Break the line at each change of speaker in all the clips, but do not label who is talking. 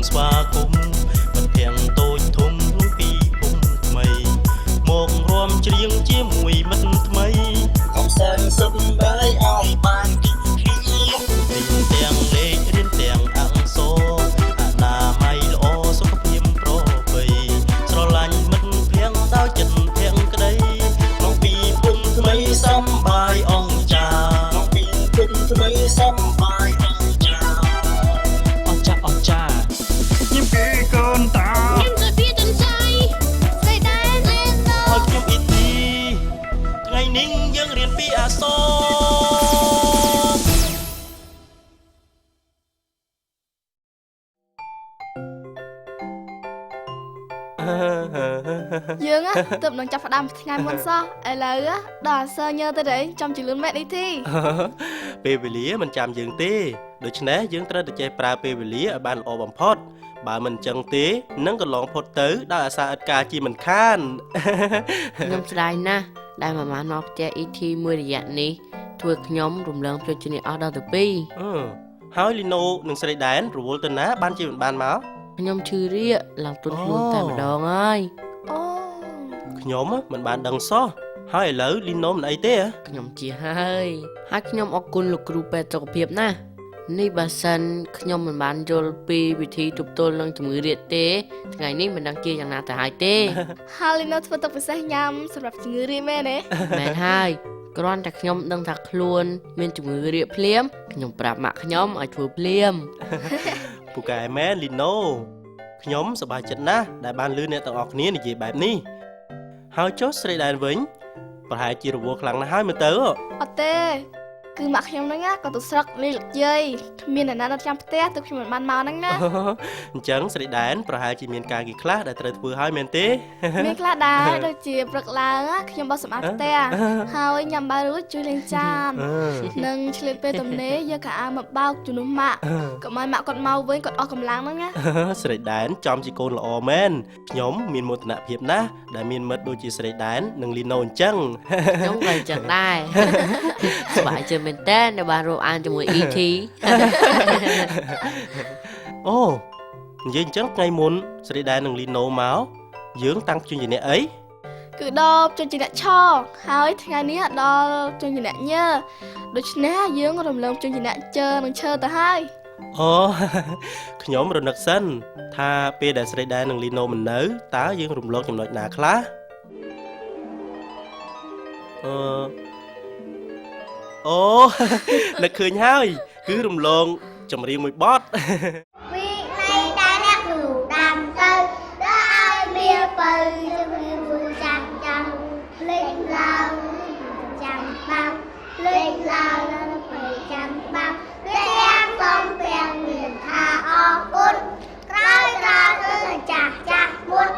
ស្វាគមន៍មិនភាំងតូចធំពីភូមិថ្មីមករួមច្រៀងជាមួយមិត្តថ្មីកំសាន្តសប្បាយឲ្យបានគិតគ្នាទាំងលេខរៀនទាំងអក្សរអនាម័យល្អសុខភាពប្រពៃស្រឡាញ់មិត្តភាំងដោយចិត្តភាំងក្តីក្នុងពីភូមិថ្មីសំបាយអង្គចាក្នុងពីភូមិថ្មីសំបាយអង្គចាអស្ចារ្យអស្ចារ្យញ៉ាំពីកូនតាញ៉ាំទៅពីទាំងใจស្រីដែរលេងដល់ខ្ញុំអ៊ីទីថ្ងៃនេះយើងរៀនពីអក្សរ
យើងទើបនឹងចាប់ផ្ដើមថ្ងៃមុនសោះឥឡូវដល់អសើញើទៅទេចំជលឿនមេនេះទី
ពេលវេលាមិនចាំយើងទេដូច្នេះយើងត្រូវតែចេះប្រើពេលវេលាឲ្យបានល្អបំផុតបើមិនចឹងទេនឹងកន្លងផុតទៅដោយអាសាឥតការជាមិនខាន
ខ្ញុំស្ដាយណាស់ដែលម៉ាម៉ាមកផ្ទះ ET មួយរយៈនេះធ្វើខ្ញុំរំលងជួយជំនាញអស់ដល់ទៅ2
ហើយលីណូនិងស្រីដែនរវល់ទៅណាបានជាមិនបានមក
ខ្ញុំឈឺរាកឡើងទន់ខ្លួនតែម្ដងហើយ
អូ
ខ្ញុំមិនបានដឹងសោះហើយឥឡូវលីណូមិនអីទេ
ខ្ញុំជាហើយខ្ញុំអរគុណលោកគ្រូពេទ្យសុខភាពណាស់នេះបើសិនខ្ញុំមិនបានយល់ពីវិធីទប់ទល់នឹងជំងឺរាកទេថ្ងៃនេះមិនដឹងជាយ៉ាងណាទៅហើយទេ
ហើយលីណូធ្វើទឹកពិសេសញ៉ាំសម្រាប់ជំងឺរាកមែនទេ
មែនហើយគ្រាន់តែខ្ញុំដឹងថាខ្លួនមានជំងឺរាកភ្លាមខ្ញុំប្រាប់ម៉ាក់ខ្ញុំឲ្យធ្វើភ្លាម
ពូកែមែនលីណូខ្ញុំសប្បាយចិត្តណាស់ដែលបានឮអ្នកទាំងអស់គ្នានិយាយបែបនេះហើយចុះស្រីដែនវិញប្រហែលជារវល់ខ្លាំងណាស់ហើយមើលទៅ
អត់ទេគឺម៉ាក់ខ្ញុំហ្នឹងក៏ទៅស្រុកលេងលក្យាយគ្មានអ្នកណានៅចាំផ្ទះទើបខ្ញុំមិនបានមកហ្នឹងណា
អញ្ចឹងស្រីដែនប្រហែលជាមានការងារខ្លះដែលត្រូវធ្វើហើយមែនទេ
មានខ្លះដែរដូចជាព្រឹកឡើងខ្ញុំបោះសម្អាតផ្ទះហើយញ៉ាំបាយរួចជួយលេងចាននិងឆ្លៀតពេលទំនេរយកខោអាវមកបោកជំនួសម៉ាក់កុំឲ្យម៉ាក់គាត់មកវិញគាត់អស់កម្លាំងហ្នឹងណា
ស្រីដែនចំជាកូនល្អមែនខ្ញុំមានមោទនភាពណាស់ដែលមានមិត្តដូចជាស្រីដែននិងលីណូអញ្ចឹង
ខ្ញុំក៏អញ្ចឹងដែរសប្បាយចិត្តមែនតើនៅបានរួមអានជាមួយ ET
អូនិយាយអញ្ចឹងថ្ងៃមុនស្រីដែននិងលីណូមកយើងតាំងជញ្ជាអ្នកអី
គឺដល់ជញ្ជាអ្នកឆហើយថ្ងៃនេះដល់ជញ្ជាអ្នកញើដូច្នេះយើងរំលឹកជញ្ជាអ្នកជើនិងឈើទៅហើយ
អូខ្ញុំរនឹកសិនថាពេលដែលស្រីដែននិងលីណូមិននៅតើយើងរំលងចំណុចណាខ្លះអូនឹកឃើញហើយគឺរំលងចម្រៀងមួយបទ
ពីនៃដែលអ្នកគ្រូដាំទៅដល់ឲ្យមានបើជំរឿនចាំចាំលេងឡើងចាំបាំលេងឡើងដល់ពេលចាំបាំទាំងសំពេងមានថាអរគុណក្រោយទៅចាស់ចាស់មុត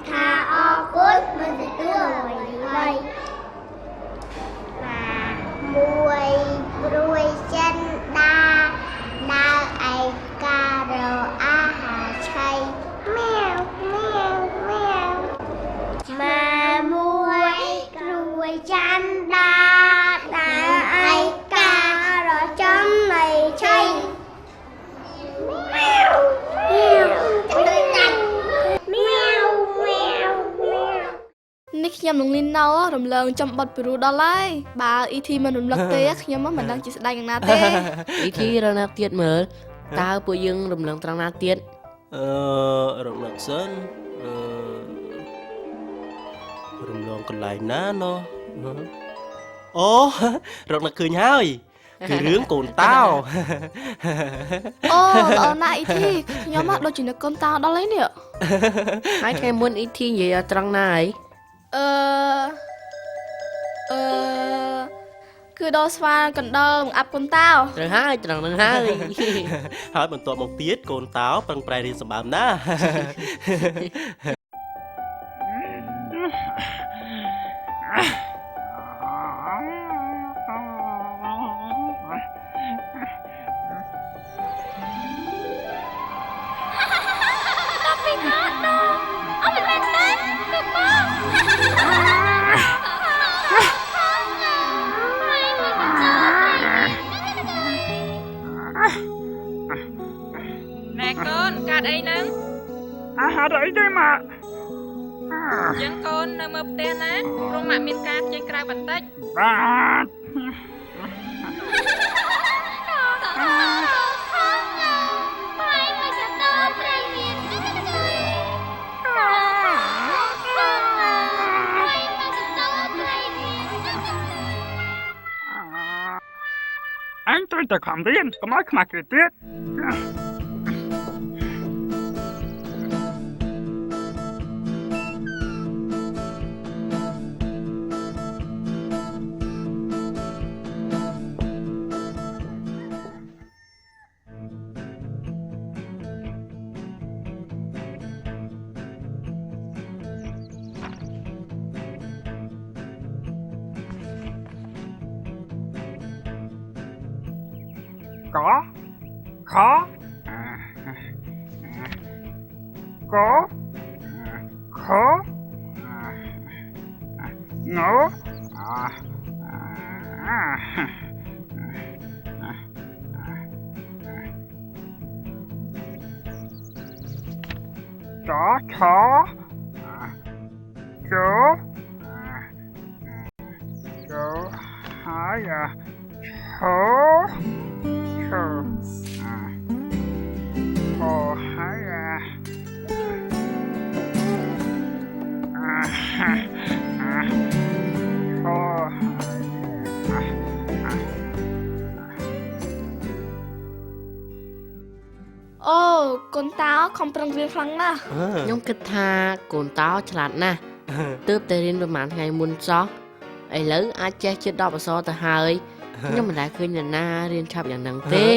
ថាអរគុណមិនទទួលអ្វីមួយព្រួយចិនដាដើរឯការអាហារឆៃមៀវមៀវមៀវម៉ែមួយព្រួយចិនដាដើរឯការចំនៃឆៃមៀវមៀវដូចដាច់មៀវមៀវមៀវ
នេះខ្ញុំនឹងលីណូរំលងចំបត់ពីរូដល់ហើយបើ ET មិនរំលឹកទេខ្ញុំមិនដឹងជាស្ដាយយ៉ាងណាទេ
ET រកណាទៀតមើលតើពួកយើងរំលងត្រង់ណាទៀត
រំលឹកសិនរំលងកន្លែងណាណោះអូរកនឹកឃើញហើយគឺរឿងកូនតោ
អូល្អណាស់ ET ខ្ញុំមកដូចជានឹកកូនតោដល់ហើយនេះ
ហើយថ្ងៃមុន ET និយាយត្រង់ណាហើយ
គឺដល់ស្វាកណ្ដុរបង្អាប់កូនតោ
ត្រូវហើយត្រង់ហ្នឹងហើយ
ហើយបន្ទាប់មកទៀតកូនតោប្រឹងប្រែងរៀនសម្បើមណា
ណែកូនកាត់អីនៅ ម៉ាក់
យើងកូននៅមើលផ្ទះណាព្រោះម៉ាក់មានការចេញក្រៅបន្តិច
បាទ អញត្រូវតែខំរៀនកុំឲ្យខ្មាស់គេទៀត có khó có khó ngố chó chó chú chú hai chú
Ồ, con táo không prang riêng khăn nè.
ខ្ញុំគិតថាកូនតោឆ្លាតណាស់ទើបតែរៀនប្រហែលថ្ងៃមុនសោះឥឡូវអាចចេះជិត10អក្សរទៅហើយខ្ញុំមិនដែលឃើញនរណារៀនឆាប់យ៉ាងហ្នឹងទេ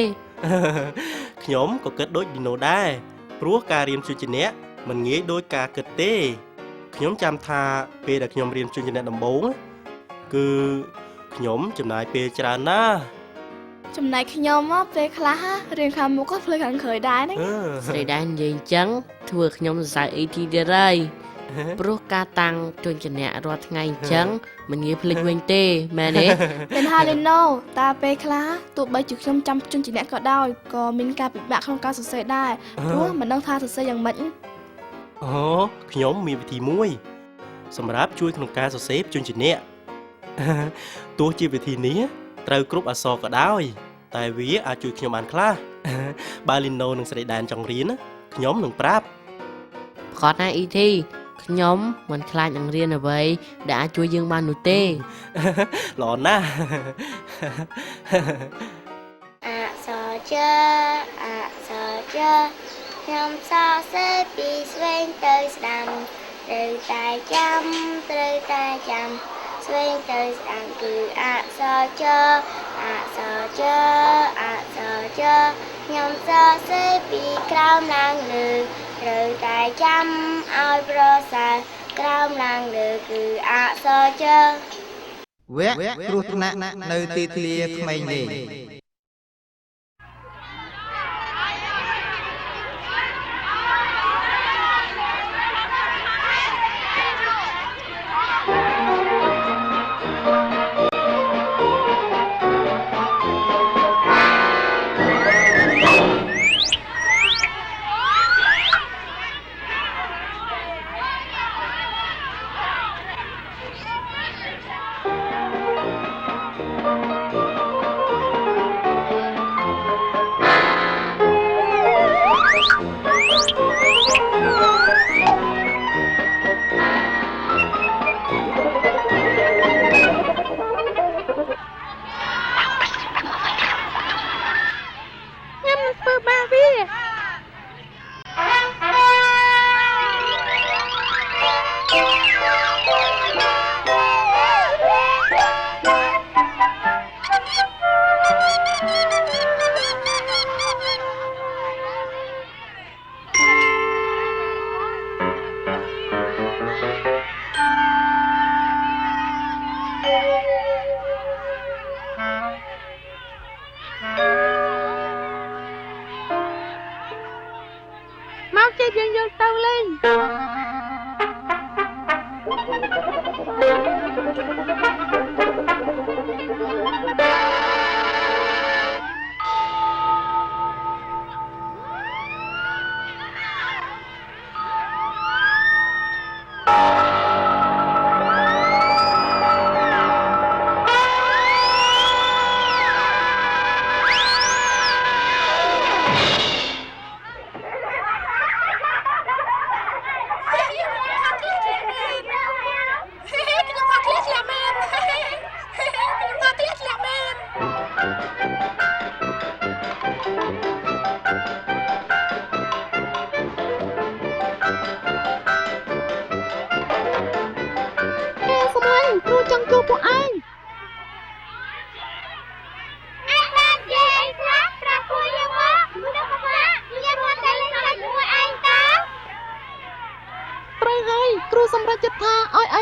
ខ្ញុំក៏គិតដូចឌីណូដែរព្រោះការរៀនជួយជាអ្នកមិនងាយដូចការគិតទេខ្ញុំចាំថាពេលដែលខ្ញុំរៀនជួយជាអ្នកដំបូងគឺខ្ញុំចំណាយពេលច្រើនណាស់
ចំណែកខ្ញុំពេលខ្លះរៀនខាងមុខក៏ភ្លេចខាងក្រោយដែរណា
ស្រីដែរនិយាយអញ្ចឹងធ្វើខ្ញុំសរសើរ ET ទៀតហើយព្រោះការតាំងជួយជាអ្នករាល់ថ្ងៃអញ្ចឹងមិនងាយភ្លេចវិញទេមែនទេ
เป็นฮาลิโนតាពេលខ្លះទោះបីជាខ្ញុំចាំជន់ជាអ្នកក៏ដោយក៏មានការពិបាកក្នុងការសរសេរដែរព្រោះមិនដឹងថាសរសេរយ៉ាងម៉េច
អូខ្ញុំមានវិធីមួយសម្រាប់ជួយក្នុងការសរសេរជន់ជាអ្នក ទោះជាវិធីនេះត្រូវគ្រប់អក្សរក៏ដោយតែវាអាចជួយខ្ញុំបានខ្លះ បើលីណូនិងស្រីដែនចង់រៀនខ្ញុំនឹងប្រាប់
ប្រកបណា ET ខ្ញុំមិនខ្លាចនឹងរៀនអ្វីដែលអាចជួយយើងបាននោះទេ
ល្អណាស់
អក្សរជើអក្សរជើខ្ញុំសរសេរពីស្វែងទៅស្ដាំត្រូវតែចាំត្រូវតែចាំស្វែងទៅស្ដាំគឺអក្សរជើអក្សរជើអក្សរជើខ្ញុំសរសេរពីក្រោមឡើងលើត្រូវតែចាំឲ្យប្រសើរក្រោមឡើងលើគឺអក្សរជើ
វគ្គគ្រោះថ្នាក់នៅទីធ្លាក្មេងលេង
អ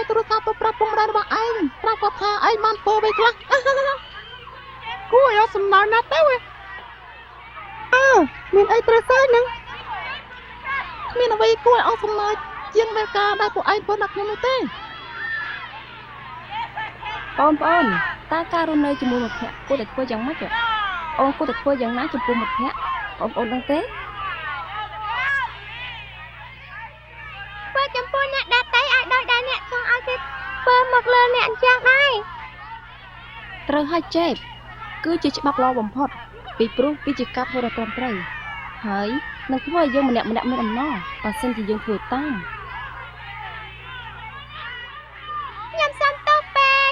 ទូរស័ព្ទទៅប្រាប់ពុកម្ដាយរបស់ឯងប្រាប់គាត់ថាឯងបានពោវិញខ្លះគួរឲ្យអត់សំណើណាស់ទៅមានអីត្រូវសើចហ្នឹងមានអ្វីគួរឲ្យអត់សំណើចជាងមេការដែលពួកឯងធ្វើដាក់ខ្ញុំនោះទេបងប្អូនតើការរស់នៅជាមួយមិត្តភក្តិគួរតែធ្វើយ៉ាងម៉េចអូនគួរតែធ្វើយ៉ាងណាចំពោះមិត្តភក្តិបងប្អូនដឹងទេ
ធ្វើចំពោះអ្នកដទៃឲ្យដូចដែលអ្នកចង់ឲ្យគេធ្វើមកលើអ្នកអញ្ចឹងដែរ
ត្រូវឲ្យចេបគឺជាច្បាប់ល្អបំផុតពីព្រោះវាជាការធ្វើដ៏ត្រឹមត្រូវហើយនឹងធ្វើឲ្យយើងម្នាក់មានអំណរបើសិនជាយើងធ្វើតាម
ខ្ញុំសុំទោសពេង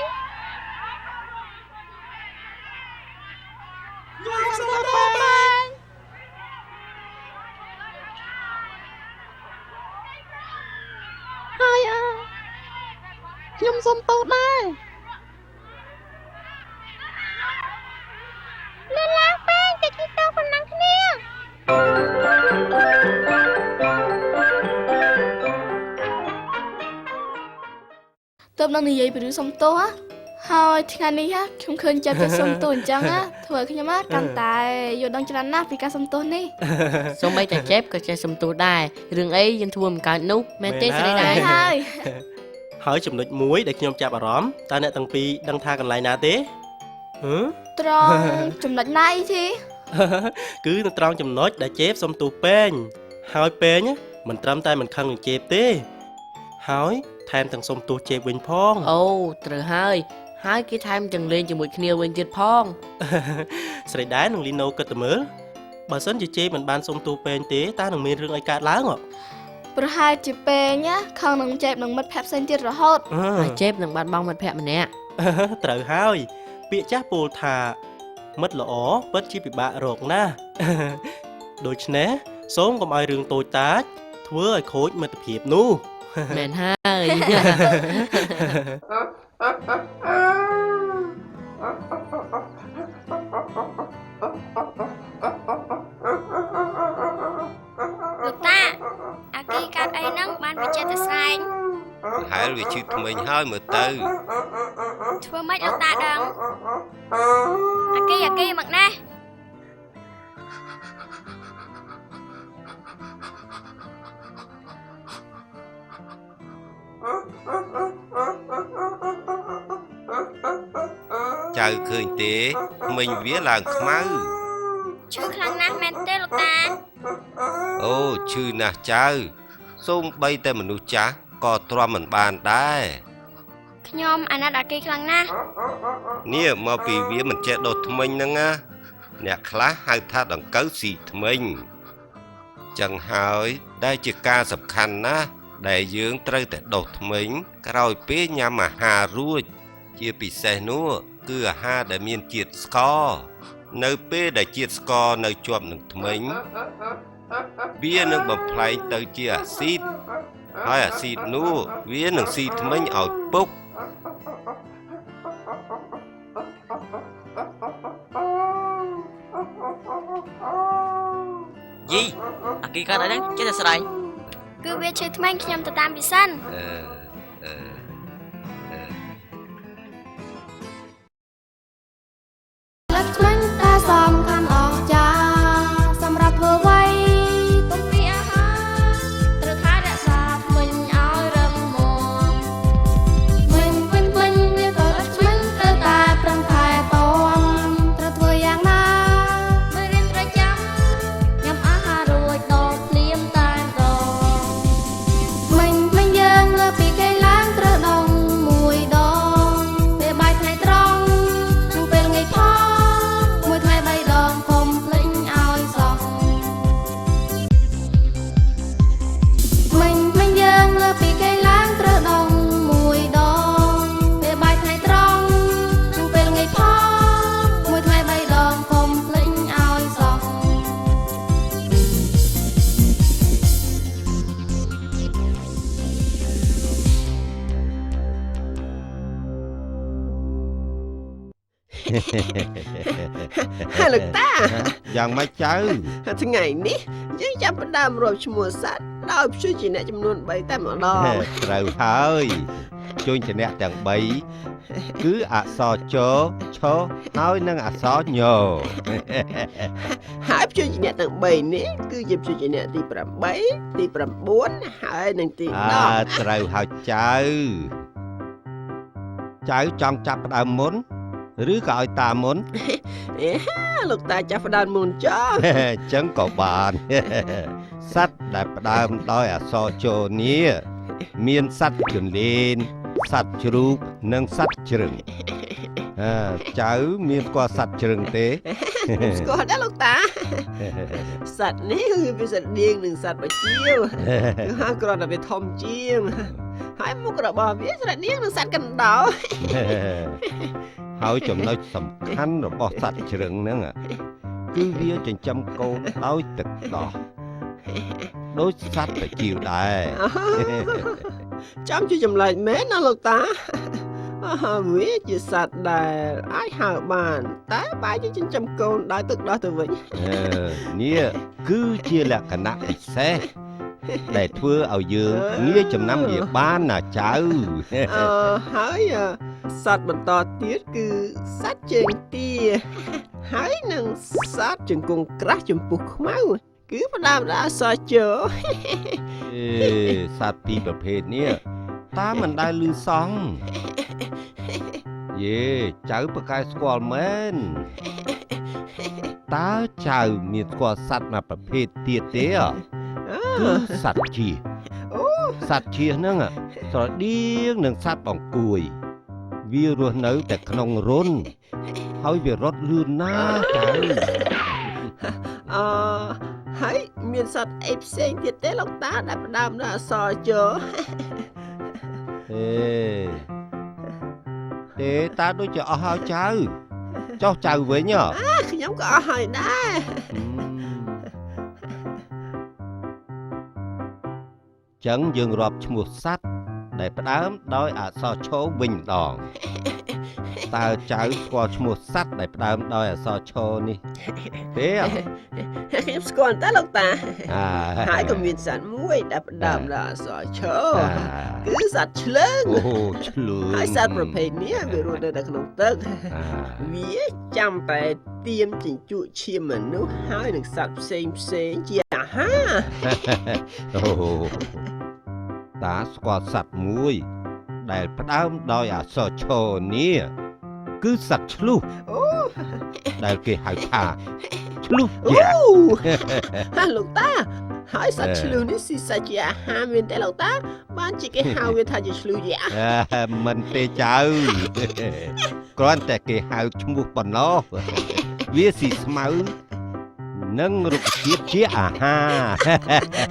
ហើយខ្ញុំសុំទោសដែរ
លឿនឡើងពេងតិចទៅប៉ុណ្ណឹងគ្នា
ទើបនឹងនិយាយពីរឿងសុំទោសហើយថ្ងៃនេះខ្ញុំឃើញចិត្តទៅសុំទោសអញ្ចឹងធ្វើខ្ញុំកាន់តែយល់ដឹងច្រើនណាស់ពីការសុំទោសនេះ
សូម្បីតែចេបក៏ចេះសុំទោសដែររឿងអីយើងធ្វើមិនកើតនោះមែនទេស្រីដែរ
ហើយចំណុចមួយដែលខ្ញុំចាប់អារម្មណ៍តើអ្នកទាំងពីរដឹងថាកន្លែងណាទេ
ត្រង់ចំណុចណាអីទេ
គឺនៅត្រង់ចំណុចដែលចេបសុំទោសពេងហើយពេងមិនត្រឹមតែមិនខឹងនឹងចេបទេហើយថែមទាំងសុំទោសចេបវិញផង
អូត្រូវហើយគេថែមទាំងលេងជាមួយគ្នាវិញទៀតផង
ស្រីដែរនឹងលីណូគិតទៅមើលបើសិនជាចេបមិនបានសុំទោសពេងទេតើនឹងមានរឿងអីកើតឡើង
ប្រហែលជាពេងខឹងនឹងចេបនឹងមិត្តភក្តិផ្សេងទៀតរហូត
ហើយចេបនឹងបាត់បង់មិត្តភក្តិម្នាក់
ត្រូវហើយពាក្យចាស់ពោលថាមិត្តល្អពិតជាពិបាករកណាស់ដូច្នេះសូមកុំឲ្យរឿងតូចតាចធ្វើឲ្យខូចមិត្តភាពនោះ
មែនហើយ
លោកតាអាគីកាត់អីហ្នឹងបានវាចេះតែស្រែង
ប្រហែលវាឈឺធ្មេញហើយមើលទៅ
ធ្វើម៉េចលោកតាដឹងអាគីមកណា
ចៅឃើញទេធ្មេញវាឡើងខ្មៅ
ឈឺខ្លាំងណាស់មែនទេលោកតា
អូឈឺណាស់ចៅសូម្បីតែមនុស្សចាស់ក៏ទ្រាំមិនបានដែរ
ខ្ញុំអាណិតអាគីខ្លាំងណាស់
នេះមកពីវាមិនចេះដុសធ្មេញហ្នឹងណាអ្នកខ្លះហៅថាដង្កូវស៊ីធ្មេញចឹងហើយដែលជាការសំខាន់ណាស់ដែលយើងត្រូវតែដុសធ្មេញក្រោយពេលញ៉ាំអាហាររួចជាពិសេសនោះគឺអាហារដែលមានជាតិស្ករនៅពេលដែលជាតិស្ករនៅជាប់នឹងធ្មេញវានឹងបំផ្លែងទៅជាអាស៊ីតហើយអាស៊ីតនោះវានឹងស៊ីធ្មេញឲ្យពុក
យីអាគីកាត់អីហ្នឹងចេះតែស្រែង
គឺវាឈឺធ្មេញខ្ញុំទៅតាមវាសិន
លើកឆ្លាញ់តែសំខាន់អស្ចារ្យសម្រាប់ធ្វើໄວទុំពីអាហារត្រូវថែរក្សាធ្មេញឲ្យរឹងមាំវិញវាក៏លើកឆ្លាញ់ត្រូវតែប្រឹងថែទាំត្រូវធ្វើយ៉ាងណាមេរៀនប្រចាំញ៉ាំអាហាររួចដកភ្លាមតែម្ដងមិញយើងលើពីគេឡើងត្រូវដងមួយដងពេលបាយថ្ងៃត្រង់នឹងពេលថ្ងៃផងមួយថ្ងៃ3ដងកុំភ្លេចឲ្យសោះមិញយើងលើពីគេឡើងត្រូវដងមួយដងពេលបាយថ្ងៃត្រង់នឹងពេលថ្ងៃផងមួយថ្ងៃ3ដងកុំភ្លេចឲ្យសោះ
ហើយលោកតា
យ៉ាងម៉េចចៅ
ថ្ងៃនេះយើងចាប់ផ្ដើមរាប់ឈ្មោះសត្វដោយព្យួរជាអ្នកចំនួន3តែម្ដង
ត្រូវហើយ ជួយជាអ្នកទាំង3គឺអក្សរចឆហើយនិងអក្សរញ
ហើយព្យញ្ជនៈទាំង3នេះគឺជាព្យញ្ជនៈទី8ទី9ហើយនិងទី10
ត្រូវហើយចៅចង់ចាប់ផ្ដើមមុនឬក៏ឲ្យតាមុន
លោកតាចាប់ផ្ដើមមុនចុះ
ចឹងក៏បាន សត្វដែលផ្ដើមដោយអក្សរចនេះមានសត្វជន្លេនសត្វជ្រូកនិងសត្វជ្រឹងចៅមានស្គាល់សត្វជ្រឹងទេ
ស្គាល់ដែរលោកតា សត្វនេះគឺសត្វនាងនិងសត្វបជាវ គឺហៅគ្រាន់តែវាធំជាងហើយមុខរបស់វាស្រដៀងនឹងសត្វកណ្ដោ
ហើយចំណុចសំខាន់របស់សត្វជ្រឹងហ្នឹងគឺវាចិញ្ចឹមកូនដោយទឹកដោះដូចសត្វបជាវដែរ
ចាំជួយចម្លែកមែនណាលោកតា វាជាសត្វដែលអាចហើរបានតែបែរជាចិញ្ចឹមកូនដោយទឹកដោះទៅវិញ
នេះគឺជាលក្ខណៈពិសេសដែលធ្វើឲ្យយើងងាយចំណាំវាបានណាចៅ
ហើយសត្វបន្តទៀតគឺសត្វជើងទាហើយនឹងសត្វជង្គង់ក្រាស់ចំពុះខ្មៅគឺផ្ដើមដោយអក្សរជ
សត្វពីរប្រភេទនេះតាមិនដែលឮសោះយេចៅប្រកែកស្គាល់មែនតើចៅមានស្គាល់សត្វមួយប្រភេទទៀតទេគឺសត្វជៀសសត្វជៀហ្នឹងស្រដៀងនឹងសត្វបង្គួយវារស់នៅតែក្នុងរន្ធហើយវារត់លឿនណាស់ចៅ
ហើយមានសត្វអីផ្សេងទៀតទេលោកតាដែលផ្ដើមដោយអក្សរជ
ទេតាដូចជាអស់ហើយចៅចុះចៅវិញ
ខ្ញុំក៏អស់ហើយដែរ
ចឹងយើងរាប់ឈ្មោះសត្វដែលផ្ដើមដោយអក្សរឆវិញម្ដង តើចៅស្គាល់ឈ្មោះសត្វដែលផ្ដើមដោយអក្សរឆនេះទេ
ខ្ញុំស្គាល់តែលោកតា ហើយក៏មានសត្វមួយដែលផ្ដើមដោយអក្សរឆគឺសត្វឆ្លើង
ឆ្លើង
ហើយសត្វប្រភេទនេះវារស់នៅតែក្នុងទឹក វាចាំតែទាមចិញ្ចក់ឈាមមនុស្សហើយនឹងសត្វផ្សេងជាអាហារ
តាស្គាល់សត្វមួយដែលផ្ដើមដោយអក្សរឆនេះគឺសត្វឆ្លុះដែលគេហៅថាឆ្លុះយ៉ា
ហាលោកតាហើយសត្វឆ្លុះនេះស៊ីសាច់ជាអាហារមានទេលោកតាបានជាគេហៅវាថាជាឆ្លុះយ៉ា
មិនទេចៅ គ្រាន់តែគេហៅឈ្មោះប៉ុណ្ណោះវាស៊ីស្មៅនិងរុក្ខជាតិជាអាហារ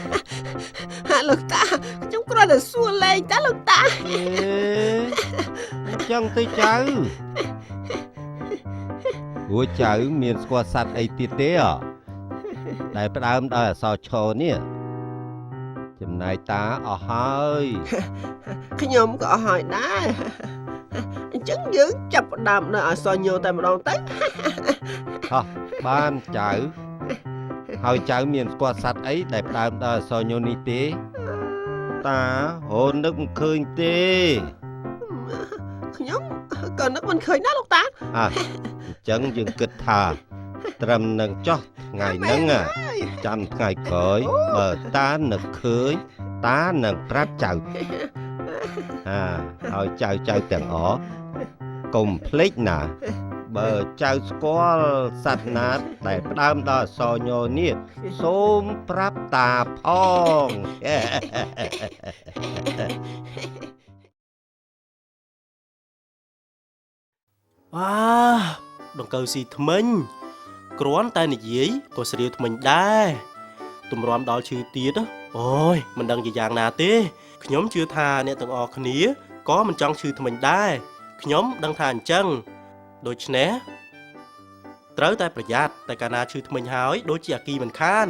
ហាលោកតាខ្ញុំគ្រាន់តែសួរលេងតែលោកតា
អញ្ចឹងទេចៅពួកចៅមានស្គាល់សត្វអីទៀតទេដែលផ្ដើមដោយអក្សរឆនេះចំណែកតាអស់ហើយ
ខ្ញុំក៏អស់ហើយដែរអញ្ចឹងយើងចាប់ផ្ដើមនៅអក្សរញតែម្ដងទៅ
បានចៅហើយចៅមានស្គាល់សត្វអីដែលផ្ដើមដោយអក្សរញនេះទេតាអូននឹកមិនឃើញទេ
ខ្ញុំក៏នឹកមិនឃើញដែរលោកតា
អញ្ចឹងយើងគិតថាត្រឹមនឹងចោះថ្ងៃហ្នឹងចាំថ្ងៃក្រោយបើតានឹកឃើញតានឹងប្រាប់ចៅ ហើយចៅទាំងអស់កុំភ្លេចណា បើចៅស្គាល់សត្វណាដែលផ្ដើមដោយអក្សរញនេះសូមប្រាប់តាផង
ដង្កូវស៊ីថ្មិញគ្រាន់តែនិយាយក៏ស្រាវថ្មិញដែរទម្រាំដល់ឈឺទៀតអូយមិនដឹងជាយ៉ាងណាទេខ្ញុំជឿថាអ្នកទាំងអស់គ្នាក៏មិនចង់ឈឺថ្មិញដែរខ្ញុំដឹងថាអញ្ចឹងដូច្នេះត្រូវតែប្រយ័ត្នតែកាលណាឈឺថ្មិញហើយដូចជាអាគីមិនខាន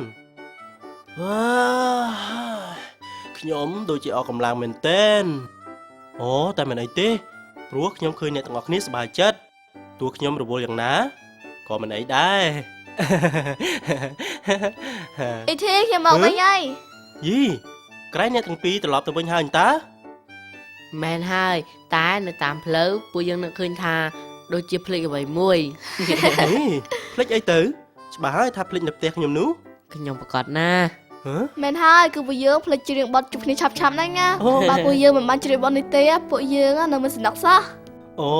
ខ្ញុំដូចជាអស់កម្លាំងមែនទែនអូតែមិនអីទេព្រោះខ្ញុំឃើញអ្នកទាំងអស់គ្នាសប្បាយចិត្តទោះខ្ញុំរវល់យ៉ាងណាក៏មិនអីដែរ
អីទេខ្ញុំមកវិញហើយ
យីក្រែងអ្នកទាំងពីរត្រឡប់ទៅវិញហើយតើ
មែនហើយតែនៅតាមផ្លូវពួកយើងនឹកឃើញថាដូចជាភ្លេចអ្វីមួយ
ភ្លេចអីទៅច្បាស់ហើយថាភ្លេចនៅផ្ទះខ្ញុំនោះ
ខ្ញុំប្រកាសណា
មែនហើយគឺពួកយើងភ្លេចច្រៀងបទជួបគ្នាឆាប់ៗហ្នឹងណាបើពួកយើងមិនបានច្រៀងបទនេះទេពួកយើងនៅមិនស្នុកសោះ
អូ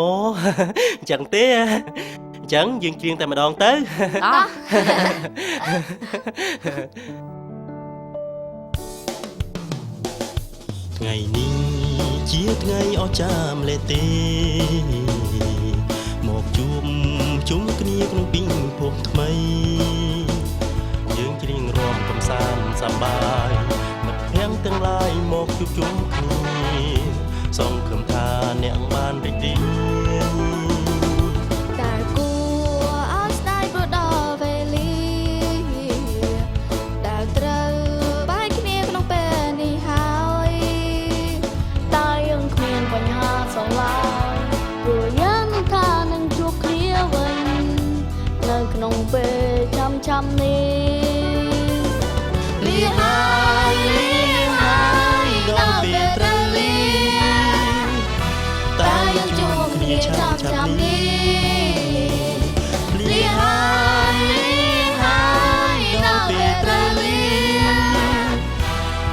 អញ្ចឹងទេអញ្ចឹងយើងច្រៀងតែម្ដងទៅ ថ្ងៃនេះជាថ្ងៃអស្ចារ្យម្លេះទេមកជួបជុំគ្នាក្នុងពីភពថ្មីយើងច្រៀងរាំកំសាន្តសប្បាយមិត្តភក្តិទាំងឡាយមកជួបជុំគ្នាសង្ឃឹមថាអ្នកបានរីករាយ
តែគួរឲ្យស្ដាយព្រោះដល់វេលាដែលត្រូវបែកគ្នាក្នុងពេលនេះហើយតែយើងគ្មានបញ្ហាសោះឡើយព្រោះយើងថានឹងជួបគ្នាវិញនៅក្នុងពេលចាំនេះលាហើយដល់ពេលត្រូវលាតែយើងជួបគ្នាចាំនេះលាហើយដល់ពេលត្រូវលា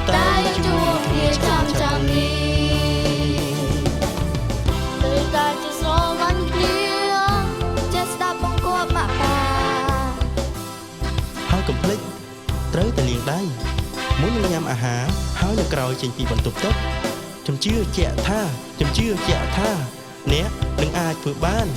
តែយើងជួបគ្នាចាំនេះដូចតែជាស្រឡាញ់គ្នាចេះស្ដាប់បង្គាប់មកតា
ហើយកុំភ្លេចត្រូវតែលាងដៃមុននឹងញ៉ាំអាហារហើយនៅក្រោយចេញពីបន្ទប់ទឹកខ្ញុំជឿជាក់ថាអ្នកនឹងអាចធ្វើបាន